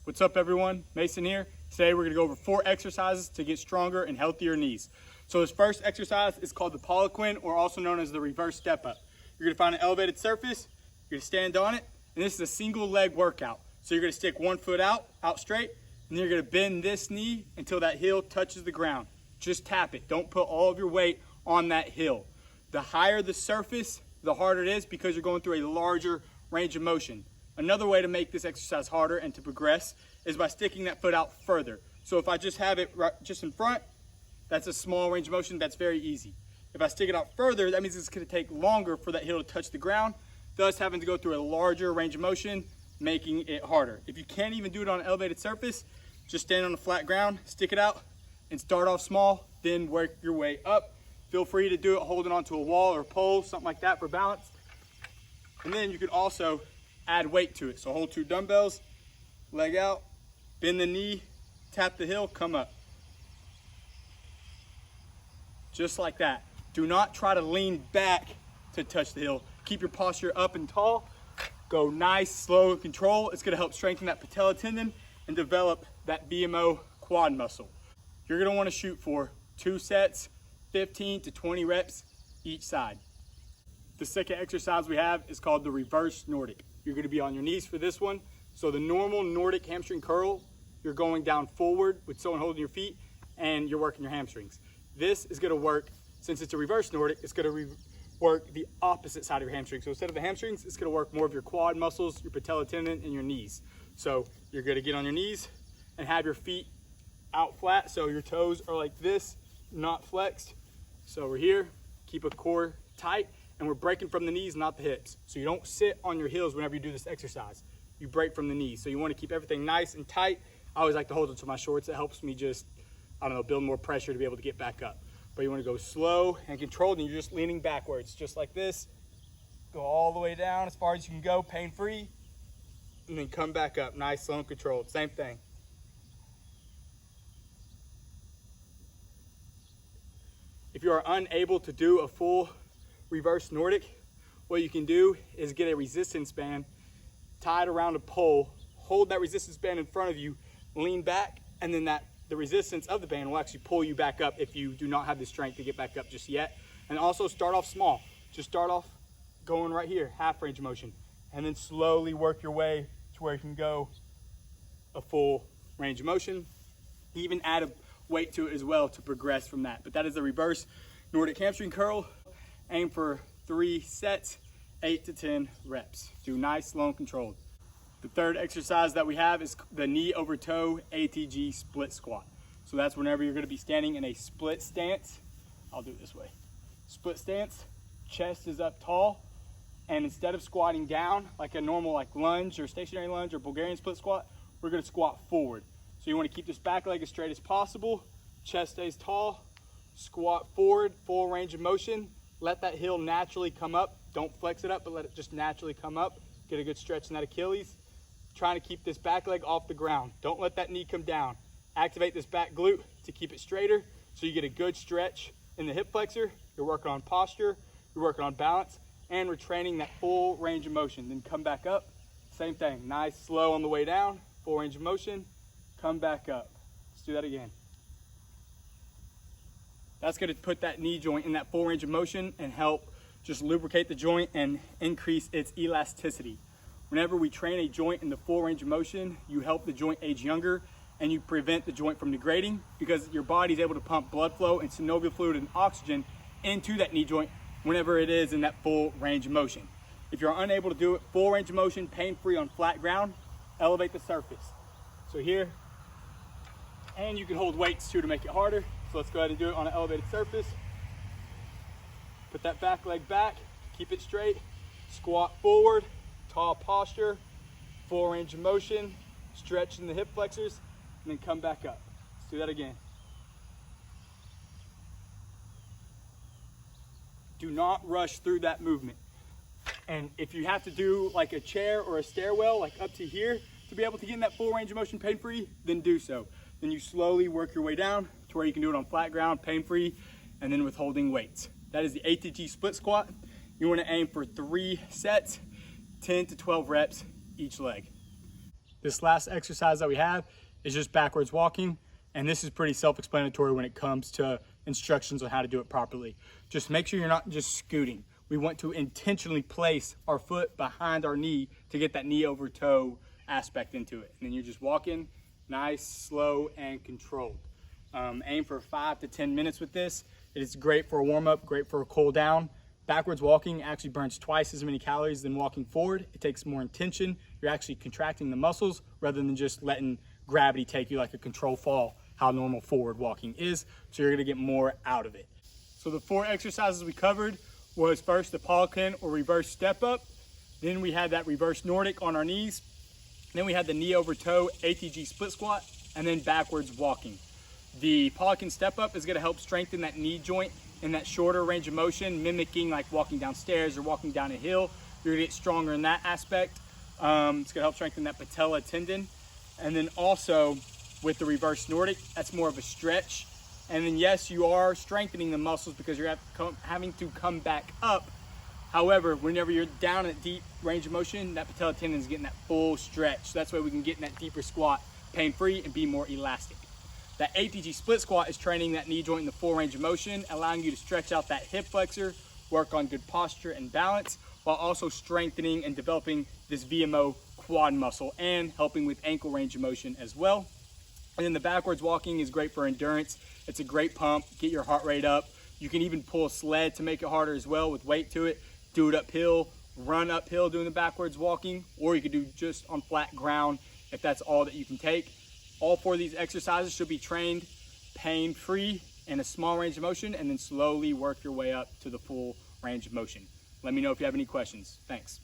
What's up everyone, Mason here. Today we're gonna go over 4 exercises to get stronger and healthier knees. So this first exercise is called the Poliquin, or also known as the reverse step up. You're gonna find an elevated surface, you're gonna stand on it, and this is a single leg workout. So you're gonna stick one foot out straight, and then you're gonna bend this knee until that heel touches the ground. Just tap it, don't put all of your weight on that heel. The higher the surface, the harder it is because you're going through a larger range of motion. Another way to make this exercise harder and to progress is by sticking that foot out further. So if I just have it just in front, that's a small range of motion, that's very easy. If I stick it out further, that means it's gonna take longer for that heel to touch the ground, thus having to go through a larger range of motion, making it harder. If you can't even do it on an elevated surface, just stand on the flat ground, stick it out, and start off small, then work your way up. Feel free to do it holding onto a wall or a pole, something like that for balance. And then you could also add weight to it. So hold 2 dumbbells, leg out, bend the knee, tap the heel, come up. Just like that. Do not try to lean back to touch the heel. Keep your posture up and tall. Go nice, slow, and control. It's gonna help strengthen that patella tendon and develop that BMO quad muscle. You're gonna wanna shoot for 2 sets, 15 to 20 reps each side. The second exercise we have is called the reverse Nordic. You're gonna be on your knees for this one. So the normal Nordic hamstring curl, you're going down forward with someone holding your feet and you're working your hamstrings. This is gonna work, since it's a reverse Nordic, it's gonna work the opposite side of your hamstring. So instead of the hamstrings, it's gonna work more of your quad muscles, your patella tendon, and your knees. So you're gonna get on your knees and have your feet out flat. So your toes are like this, not flexed. So we're here, keep a core tight, and we're breaking from the knees, not the hips. So you don't sit on your heels whenever you do this exercise. You break from the knees. So you wanna keep everything nice and tight. I always like to hold it to my shorts. It helps me just, I don't know, build more pressure to be able to get back up. But you wanna go slow and controlled, and you're just leaning backwards, just like this. Go all the way down as far as you can go, pain-free, and then come back up, nice, slow, and controlled. Same thing. If you are unable to do a full reverse Nordic, what you can do is get a resistance band tied around a pole, hold that resistance band in front of you, lean back, and then the resistance of the band will actually pull you back up if you do not have the strength to get back up just yet. And also start off small. Just start off going right here, half range of motion, and then slowly work your way to where you can go a full range of motion. Even add a weight to it as well to progress from that. But that is the reverse Nordic hamstring curl. Aim for 3 sets, 8 to 10 reps. Do nice, slow, and controlled. The third exercise that we have is the knee over toe ATG split squat. So that's whenever you're gonna be standing in a split stance. I'll do it this way. Split stance, chest is up tall, and instead of squatting down like a normal lunge or stationary lunge or Bulgarian split squat, we're gonna squat forward. So you wanna keep this back leg as straight as possible, chest stays tall, squat forward, full range of motion. Let that heel naturally come up. Don't flex it up, but let it just naturally come up. Get a good stretch in that Achilles. Trying to keep this back leg off the ground. Don't let that knee come down. Activate this back glute to keep it straighter so you get a good stretch in the hip flexor. You're working on posture, you're working on balance, and we're training that full range of motion. Then come back up, same thing. Nice, slow on the way down, full range of motion, come back up. Let's do that again. That's gonna put that knee joint in that full range of motion and help just lubricate the joint and increase its elasticity. Whenever we train a joint in the full range of motion, you help the joint age younger and you prevent the joint from degrading because your body's able to pump blood flow and synovial fluid and oxygen into that knee joint whenever it is in that full range of motion. If you're unable to do it, full range of motion, pain-free on flat ground, elevate the surface. So here, and you can hold weights too to make it harder. So let's go ahead and do it on an elevated surface. Put that back leg back, keep it straight, squat forward, tall posture, full range of motion, stretch in the hip flexors, and then come back up. Let's do that again. Do not rush through that movement. And if you have to do like a chair or a stairwell, like up to here, to be able to get in that full range of motion pain-free, then do so. Then you slowly work your way down to where you can do it on flat ground, pain-free, and then with holding weights. That is the ATG split squat. You want to aim for 3 sets, 10 to 12 reps each leg. This last exercise that we have is just backwards walking, and this is pretty self-explanatory when it comes to instructions on how to do it properly. Just make sure you're not just scooting. We want to intentionally place our foot behind our knee to get that knee over toe aspect into it. And then you're just walking nice, slow, and controlled. Aim for 5 to 10 minutes with this. It is great for a warm-up, great for a cool down. Backwards walking actually burns twice as many calories than walking forward. It takes more intention. You're actually contracting the muscles rather than just letting gravity take you like a control fall, how normal forward walking is. So you're gonna get more out of it. So the 4 exercises we covered was first the Polican or reverse step up. Then we had that reverse Nordic on our knees. Then we had the knee over toe ATG split squat, and then backwards walking. The Polican step up is gonna help strengthen that knee joint in that shorter range of motion, mimicking like walking downstairs or walking down a hill. You're gonna get stronger in that aspect. It's gonna help strengthen that patella tendon. And then also with the reverse Nordic, that's more of a stretch. And then yes, you are strengthening the muscles because you're having to come back up. However, whenever you're down at deep range of motion, that patella tendon is getting that full stretch. So that's why we can get in that deeper squat pain-free and be more elastic. That ATG split squat is training that knee joint in the full range of motion, allowing you to stretch out that hip flexor, work on good posture and balance, while also strengthening and developing this VMO quad muscle and helping with ankle range of motion as well. And then the backwards walking is great for endurance. It's a great pump, get your heart rate up. You can even pull a sled to make it harder as well with weight to it. Do it uphill, run uphill doing the backwards walking, or you could do just on flat ground if that's all that you can take. All 4 of these exercises should be trained pain-free in a small range of motion, and then slowly work your way up to the full range of motion. Let me know if you have any questions. Thanks.